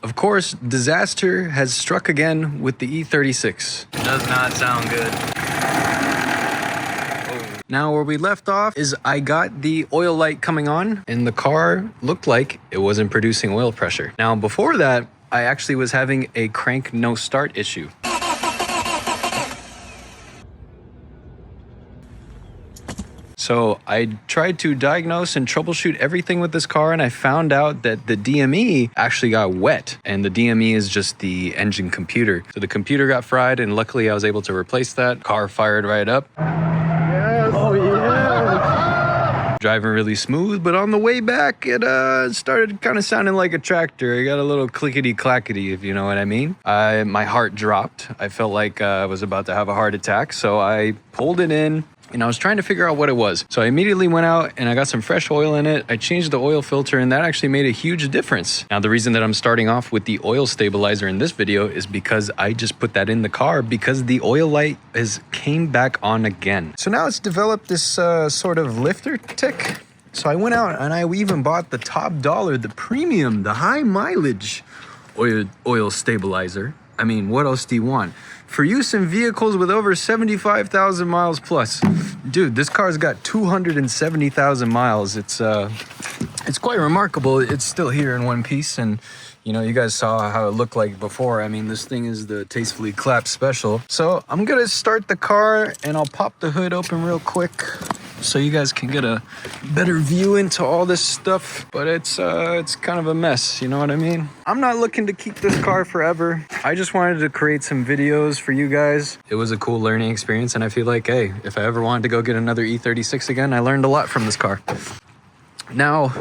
Of course, disaster has struck again with the E36. It does not sound good. Now where we left off is I got the oil light coming on and the car looked like it wasn't producing oil pressure. Now before that, I actually was having a crank no start issue. So I tried to diagnose and troubleshoot everything with this car, and I found out that the DME actually got wet, and the DME is just the engine computer. So the computer got fried, and luckily I was able to replace that. Car fired right up. Yes. Oh yeah. Driving really smooth, but on the way back, it started kind of sounding like a tractor. I got a little clickety-clackety, if you know what I mean. My heart dropped. I felt like I was about to have a heart attack, so I pulled it in. And I was trying to figure out what it was. So I immediately went out and I got some fresh oil in it. I changed the oil filter and that actually made a huge difference. Now the reason that I'm starting off with the oil stabilizer in this video is because I just put that in the car because the oil light came back on again. So now it's developed this sort of lifter tick. So I went out and I even bought the top dollar, the premium, the high mileage oil stabilizer. I mean, what else do you want? For use in vehicles with over 75,000 miles plus. Dude, this car's got 270,000 miles. It's quite remarkable. It's still here in one piece, and you know, you guys saw how it looked like before. I mean, this thing is the Tastefully Clapped Special. So I'm gonna start the car and I'll pop the hood open real quick so you guys can get a better view into all this stuff. But it's kind of a mess, you know what I mean? I'm not looking to keep this car forever. I just wanted to create some videos for you guys. It was a cool learning experience, and I feel like, hey, if I ever wanted to go get another E36 again, I learned a lot from this car. Now,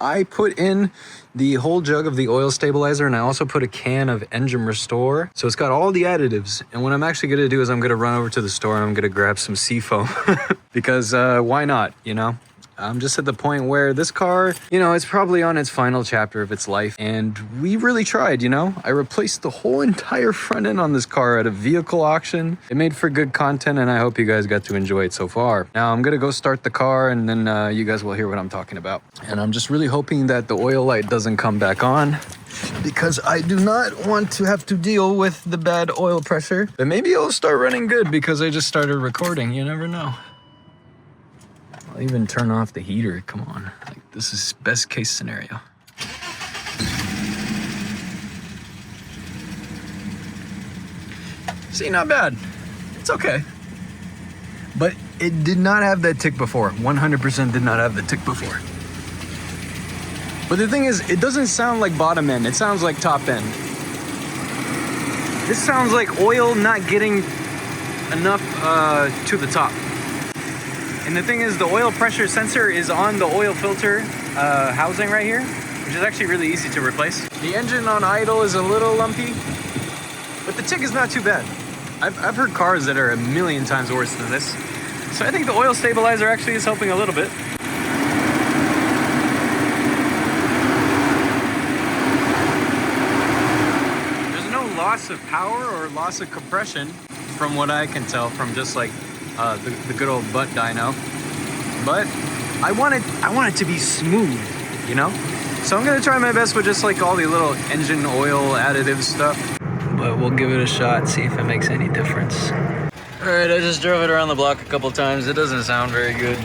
I put in the whole jug of the oil stabilizer, and I also put a can of engine restore. So it's got all the additives. And what I'm actually gonna do is I'm gonna run over to the store and I'm gonna grab some seafoam because why not, you know? I'm just at the point where this car, you know, it's probably on its final chapter of its life. And we really tried, you know? I replaced the whole entire front end on this car at a vehicle auction. It made for good content, and I hope you guys got to enjoy it so far. Now, I'm gonna go start the car, and then you guys will hear what I'm talking about. And I'm just really hoping that the oil light doesn't come back on, because I do not want to have to deal with the bad oil pressure. But maybe it'll start running good because I just started recording. You never know. I'll even turn off the heater. Come on. Like, this is best case scenario. See, not bad. It's okay. But it did not have that tick before. 100% did not have the tick before. But the thing is, it doesn't sound like bottom end. It sounds like top end. This sounds like oil not getting enough to the top. And the thing is, the oil pressure sensor is on the oil filter housing right here, which is actually really easy to replace. The engine on idle is a little lumpy, but the tick is not too bad. I've heard cars that are a million times worse than this. So I think the oil stabilizer actually is helping a little bit. There's no loss of power or loss of compression from what I can tell from just like the good old butt dyno, but I want it to be smooth, you know? So I'm gonna try my best with just like all the little engine oil additive stuff, but we'll give it a shot, see if it makes any difference. All right, I just drove it around the block a couple times. It doesn't sound very good.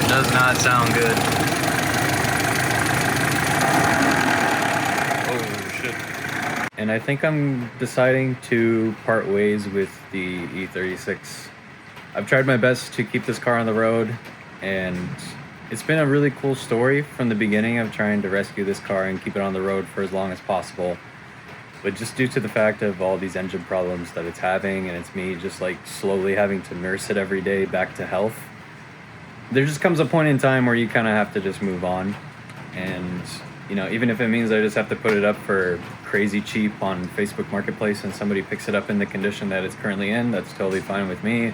It does not sound good. And I think I'm deciding to part ways with the E36. I've tried my best to keep this car on the road, and it's been a really cool story from the beginning of trying to rescue this car and keep it on the road for as long as possible. But just due to the fact of all these engine problems that it's having, and it's me just like slowly having to nurse it every day back to health, there just comes a point in time where you kind of have to just move on. And you know, even if it means I just have to put it up for crazy cheap on Facebook Marketplace and somebody picks it up in the condition that it's currently in, that's totally fine with me.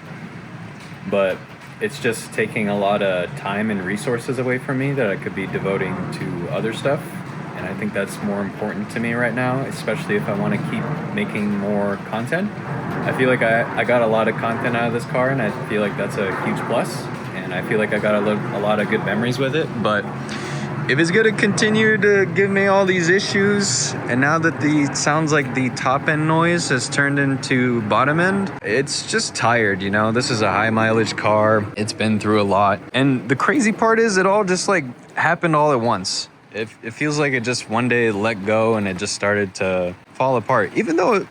But it's just taking a lot of time and resources away from me that I could be devoting to other stuff. And I think that's more important to me right now, especially if I want to keep making more content. I feel like I got a lot of content out of this car, and I feel like that's a huge plus, and I feel like I got a lot of good memories with it. But if it's gonna continue to give me all these issues, and now that the sounds like the top end noise has turned into bottom end, it's just tired, you know? This is a high mileage car. It's been through a lot. And the crazy part is it all just like happened all at once. It feels like it just one day let go and it just started to fall apart. Even though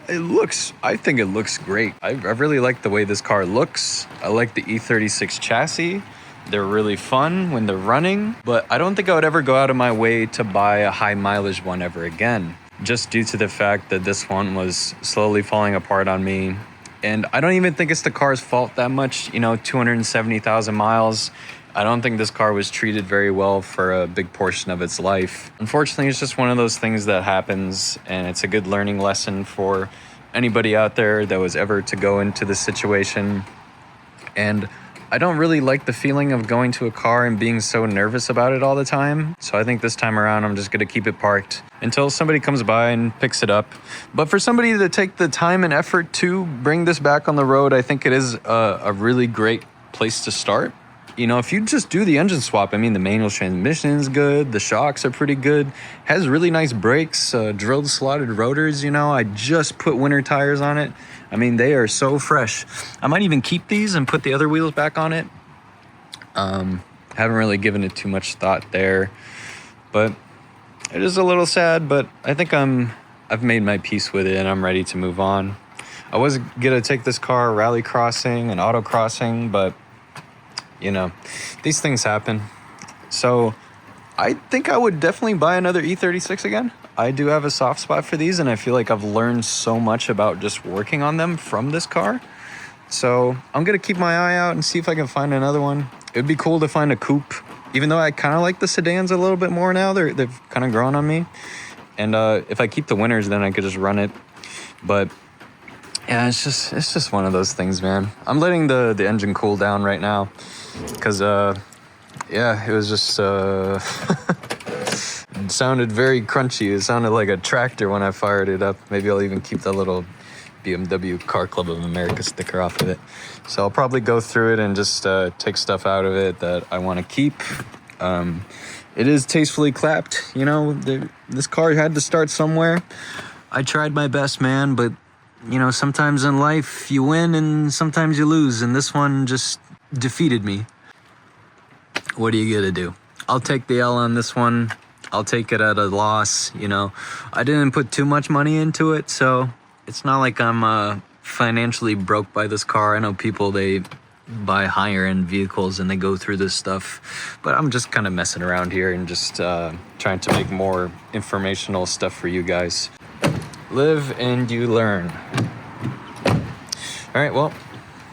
I think it looks great. I really like the way this car looks. I like the E36 chassis. They're really fun when they're running, but I don't think I would ever go out of my way to buy a high mileage one ever again, just due to the fact that this one was slowly falling apart on me. And I don't even think it's the car's fault that much, you know, 270,000 miles. I don't think this car was treated very well for a big portion of its life. Unfortunately, it's just one of those things that happens, and it's a good learning lesson for anybody out there that was ever to go into this situation. And I don't really like the feeling of going to a car and being so nervous about it all the time. So I think this time around, I'm just gonna keep it parked until somebody comes by and picks it up. But for somebody to take the time and effort to bring this back on the road, I think it is a really great place to start. You know, if you just do the engine swap, I mean, the manual transmission is good. The shocks are pretty good. Has really nice brakes, drilled slotted rotors, you know. I just put winter tires on it. I mean, they are so fresh. I might even keep these and put the other wheels back on it. Haven't really given it too much thought there. But it is a little sad, but I think I've made my peace with it and I'm ready to move on. I was gonna take this car rally crossing and autocrossing, but you know, these things happen. So I think I would definitely buy another E36 again. I do have a soft spot for these, and I feel like I've learned so much about just working on them from this car. So I'm gonna keep my eye out and see if I can find another one. It'd be cool to find a coupe, even though I kind of like the sedans a little bit more now. They've kind of grown on me. And if I keep the winters, then I could just run it. But yeah, it's just one of those things, man. I'm letting the engine cool down right now because yeah, it was just it sounded very crunchy. It sounded like a tractor when I fired it up. Maybe I'll even keep the little BMW Car Club of America sticker off of it. So I'll probably go through it and just take stuff out of it that I want to keep. It is tastefully clapped, you know. This car had to start somewhere. I tried my best, man, but you know, sometimes in life you win and sometimes you lose, and this one just defeated me. What are you gonna do? I'll take the L on this one. I'll take it at a loss, you know. I didn't put too much money into it, so it's not like I'm financially broke by this car. I know people, they buy higher end vehicles and they go through this stuff, but I'm just kind of messing around here and just trying to make more informational stuff for you guys. Live and you learn. All right, well,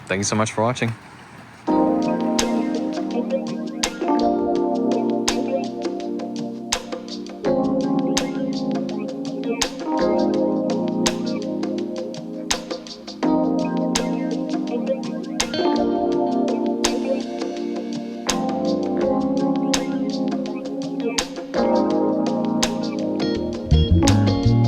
thank you so much for watching.